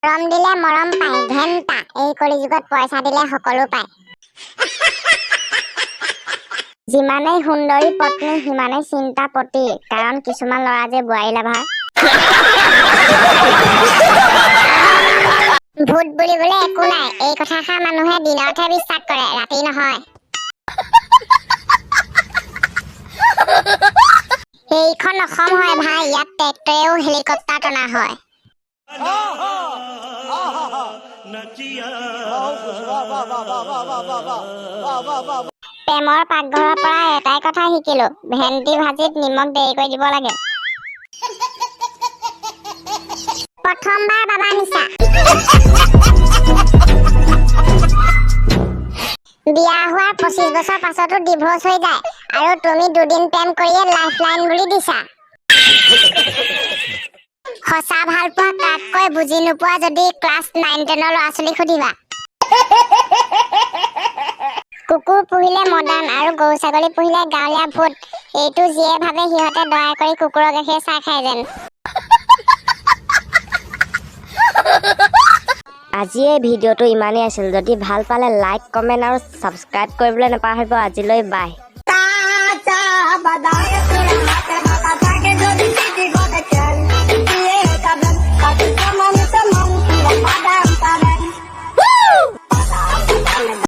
মৰম দিলে মৰম পায় ঘেন্টা এই কলিযুগত পইচা দিলে সকলো পায় যিমানেই সুন্দৰী পত্নী সিমানেই চিন্তা পতি কাৰণ কিছুমান ল'ৰা যে বোৱাৰী লাভা ভূত বুলিবলৈ একো নাই এই কথাষাৰ মানুহে দিনতহে বিশ্বাস কৰে ৰাতি নহয় এইখন অসম হয় ভাই ইয়াত ট্ৰেক্টৰেও হেলিকপ্টাৰ টনা হয় প্ৰেমৰ পাকঘৰৰ পৰা এটাই কথা শিকিলো ভেন্দি ভাজিত নিমখ দেৰি কৰি দিব লাগে প্ৰথমবাৰ বাবা নিচা বিয়া হোৱাৰ 25 বছৰ পাছতো ডিভোৰ্স হৈ যায় আৰু তুমি দুদিন প্ৰেম কৰিয়ে লাইফলাইন বুলি দিছা সঁচা ভাল পোৱা কাককৈ বুজি নোপোৱা যদি ক্লাছ 9-10 ল'ৰা ছোৱালীক সুধিবা কুকুৰ পুহিলে মডাৰ্ণ আৰু গৰু ছাগলী পুহিলে গাঁৱলীয়া ভূত এইটো যিয়ে ভাবে সিহঁতে দয়া কৰি কুকুৰৰ গাখীৰ চাহ খায় যেন আজি এই ভিডিঅ'টো ইমানেই আছিল যদি ভাল পালে লাইক কমেণ্ট আৰু ছাবস্ক্ৰাইব কৰিবলৈ নাপাহৰিব আজিলৈ বাই